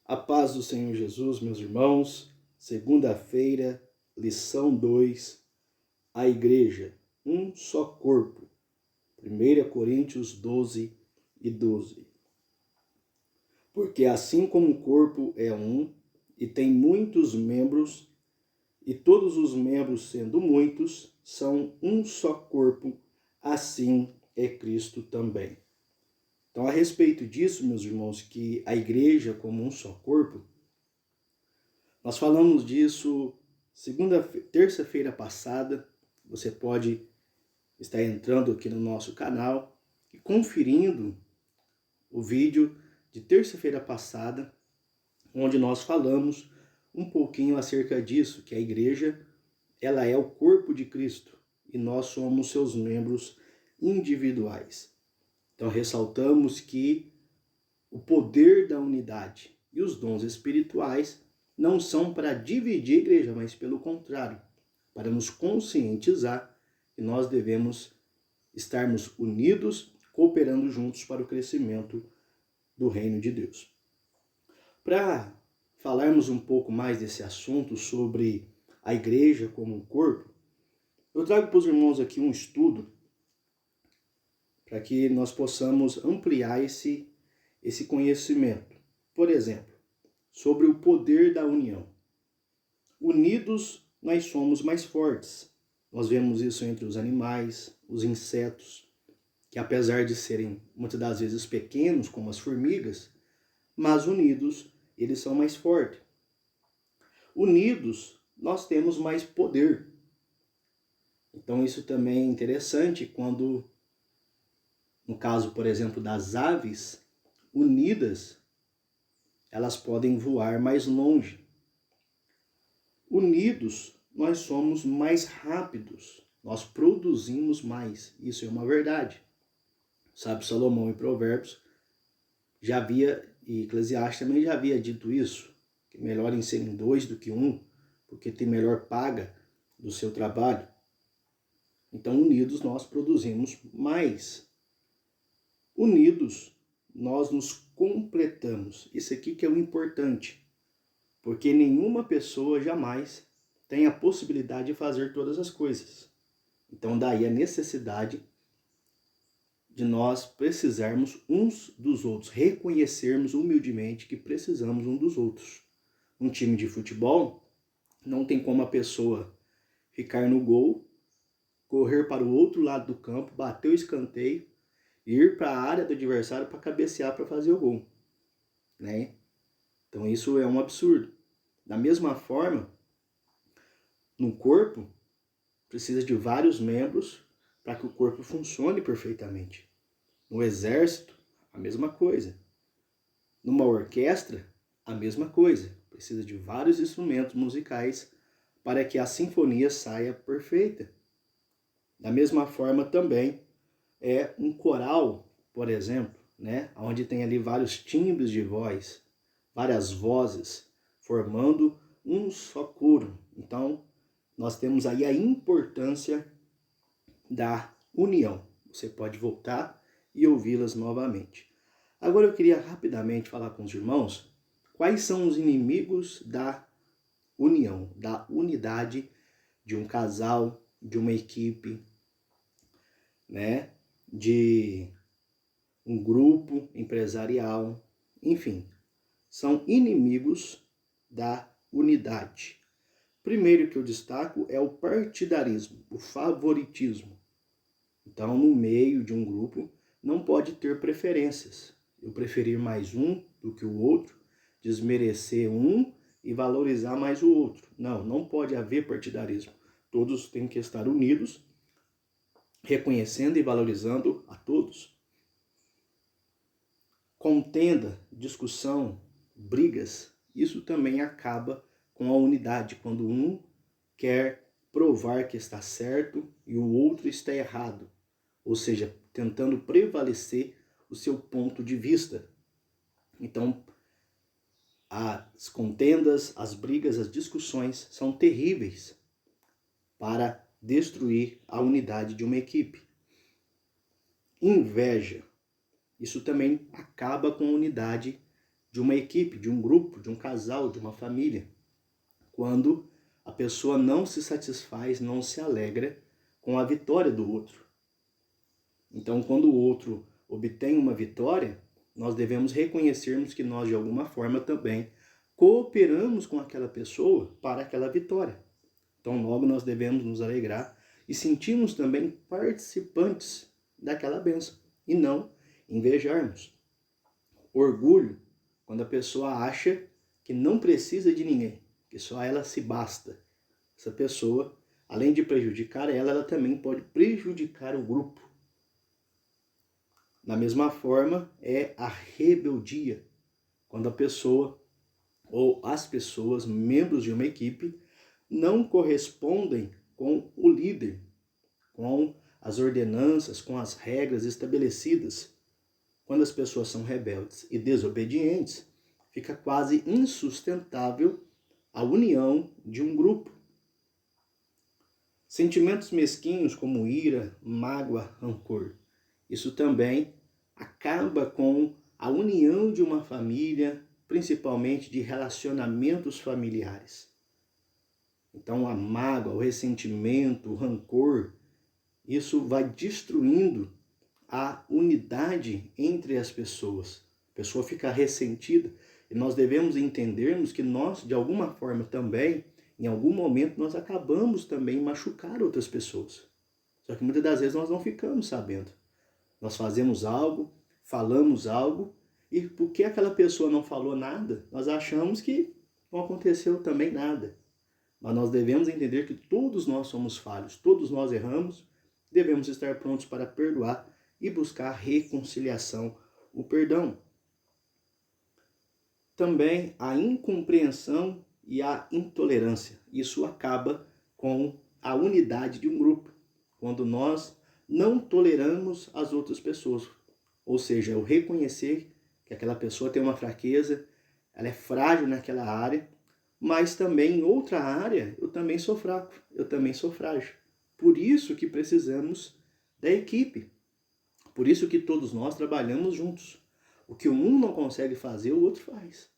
A paz do Senhor Jesus, meus irmãos. Segunda-feira, lição 2. A igreja, um só corpo. 1 Coríntios 12:12. Porque assim como o corpo é um e tem muitos membros, e todos os membros sendo muitos, são um só corpo, assim é Cristo também. Então, a respeito disso, meus irmãos, que a igreja como um só corpo, nós falamos disso terça-feira passada. Você pode estar entrando aqui no nosso canal e conferindo o vídeo de terça-feira passada, onde nós falamos um pouquinho acerca disso, que a igreja, ela é o corpo de Cristo e nós somos seus membros individuais. Então, ressaltamos que o poder da unidade e os dons espirituais não são para dividir a igreja, mas pelo contrário, para nos conscientizar que nós devemos estarmos unidos, cooperando juntos para o crescimento do reino de Deus. Para falarmos um pouco mais desse assunto sobre a igreja como um corpo, eu trago para os irmãos aqui um estudo para que nós possamos ampliar esse conhecimento. Por exemplo, sobre o poder da união. Unidos, nós somos mais fortes. Nós vemos isso entre os animais, os insetos, que apesar de serem muitas das vezes pequenos, como as formigas, mas unidos, eles são mais fortes. Unidos, nós temos mais poder. Então isso também é interessante quando, no caso, por exemplo, das aves, unidas, elas podem voar mais longe. Unidos, nós somos mais rápidos, nós produzimos mais. Isso é uma verdade. Sabe, Salomão em Provérbios já havia, e Eclesiastes também já havia dito isso, que é melhor em serem dois do que um, porque tem melhor paga do seu trabalho. Então, unidos, nós produzimos mais. Unidos, nós nos completamos. Isso aqui que é o importante, porque nenhuma pessoa jamais tem a possibilidade de fazer todas as coisas. Então, daí a necessidade de nós precisarmos uns dos outros, reconhecermos humildemente que precisamos um dos outros. Um time de futebol, não tem como a pessoa ficar no gol, correr para o outro lado do campo, bater o escanteio, ir para a área do adversário para cabecear para fazer o gol, né? Então isso é um absurdo. Da mesma forma, no corpo, precisa de vários membros para que o corpo funcione perfeitamente. No exército, a mesma coisa. Numa orquestra, a mesma coisa. Precisa de vários instrumentos musicais para que a sinfonia saia perfeita. Da mesma forma também é um coral, por exemplo, né, onde tem ali vários timbres de voz, várias vozes, formando um só coro. Então, nós temos aí a importância da união. Você pode voltar e ouvi-las novamente. Agora eu queria rapidamente falar com os irmãos quais são os inimigos da união, da unidade de um casal, de uma equipe, né, de um grupo empresarial, enfim, são inimigos da unidade. Primeiro que eu destaco é o partidarismo, o favoritismo. Então, no meio de um grupo, não pode ter preferências. Eu preferir mais um do que o outro, desmerecer um e valorizar mais o outro. Não, não pode haver partidarismo. Todos têm que estar unidos, reconhecendo e valorizando a todos. Contenda, discussão, brigas, isso também acaba com a unidade, quando um quer provar que está certo e o outro está errado, ou seja, tentando prevalecer o seu ponto de vista. Então, as contendas, as brigas, as discussões são terríveis para destruir a unidade de uma equipe. Inveja, isso também acaba com a unidade de uma equipe, de um grupo, de um casal, de uma família, quando a pessoa não se satisfaz, não se alegra com a vitória do outro. Então, quando o outro obtém uma vitória, nós devemos reconhecermos que nós, de alguma forma, também cooperamos com aquela pessoa para aquela vitória. Então, logo nós devemos nos alegrar e sentirmos também participantes daquela bênção e não invejarmos. Orgulho, quando a pessoa acha que não precisa de ninguém, que só ela se basta. Essa pessoa, além de prejudicar ela também pode prejudicar o grupo. Da mesma forma, é a rebeldia, quando a pessoa ou as pessoas, membros de uma equipe, não correspondem com o líder, com as ordenanças, com as regras estabelecidas. Quando as pessoas são rebeldes e desobedientes, fica quase insustentável a união de um grupo. Sentimentos mesquinhos como ira, mágoa, rancor. Isso também acaba com a união de uma família, principalmente de relacionamentos familiares. Então a mágoa, o ressentimento, o rancor, isso vai destruindo a unidade entre as pessoas. A pessoa fica ressentida e nós devemos entendermos que nós, de alguma forma também, em algum momento, nós acabamos também machucar outras pessoas. Só que muitas das vezes nós não ficamos sabendo. Nós fazemos algo, falamos algo, e porque aquela pessoa não falou nada, nós achamos que não aconteceu também nada. Mas nós devemos entender que todos nós somos falhos, todos nós erramos, devemos estar prontos para perdoar e buscar a reconciliação, o perdão. Também a incompreensão e a intolerância. Isso acaba com a unidade de um grupo, quando nós não toleramos as outras pessoas. Ou seja, o reconhecer que aquela pessoa tem uma fraqueza, ela é frágil naquela área, mas também em outra área eu também sou fraco, eu também sou frágil. Por isso que precisamos da equipe. Por isso que todos nós trabalhamos juntos. O que um não consegue fazer, o outro faz.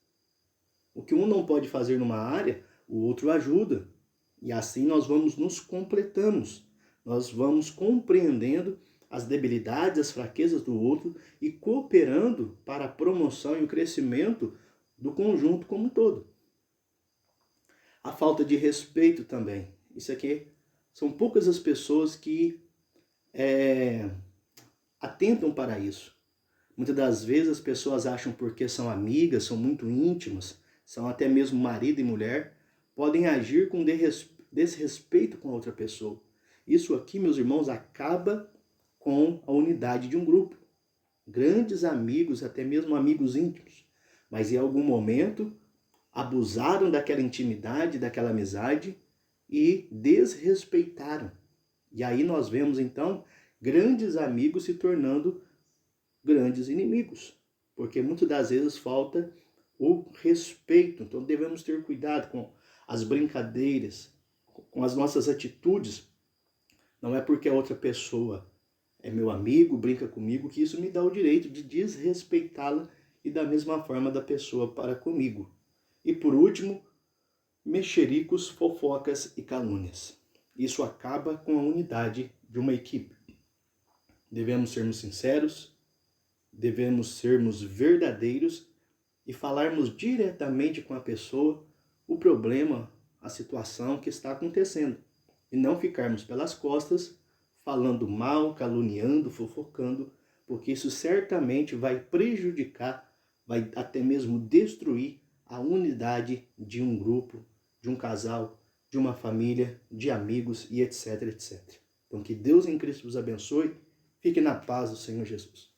O que um não pode fazer numa área, o outro ajuda. E assim nós vamos nos completamos. Nós vamos compreendendo as debilidades, as fraquezas do outro e cooperando para a promoção e o crescimento do conjunto como um todo. A falta de respeito também. Isso aqui são poucas as pessoas que atentam para isso. Muitas das vezes as pessoas acham porque são amigas, são muito íntimas, são até mesmo marido e mulher, podem agir com desrespeito com a outra pessoa. Isso aqui, meus irmãos, acaba com a unidade de um grupo. Grandes amigos, até mesmo amigos íntimos, mas em algum momento abusaram daquela intimidade, daquela amizade e desrespeitaram. E aí nós vemos então grandes amigos se tornando grandes inimigos, porque muitas das vezes falta o respeito. Então devemos ter cuidado com as brincadeiras, com as nossas atitudes. Não é porque a outra pessoa é meu amigo, brinca comigo, que isso me dá o direito de desrespeitá-la e da mesma forma da pessoa para comigo. E por último, mexericos, fofocas e calúnias. Isso acaba com a unidade de uma equipe. Devemos sermos sinceros, devemos sermos verdadeiros e falarmos diretamente com a pessoa o problema, a situação que está acontecendo. E não ficarmos pelas costas falando mal, caluniando, fofocando, porque isso certamente vai prejudicar, vai até mesmo destruir a unidade de um grupo, de um casal, de uma família, de amigos e etc, etc. Então que Deus em Cristo vos abençoe. Fique na paz do Senhor Jesus.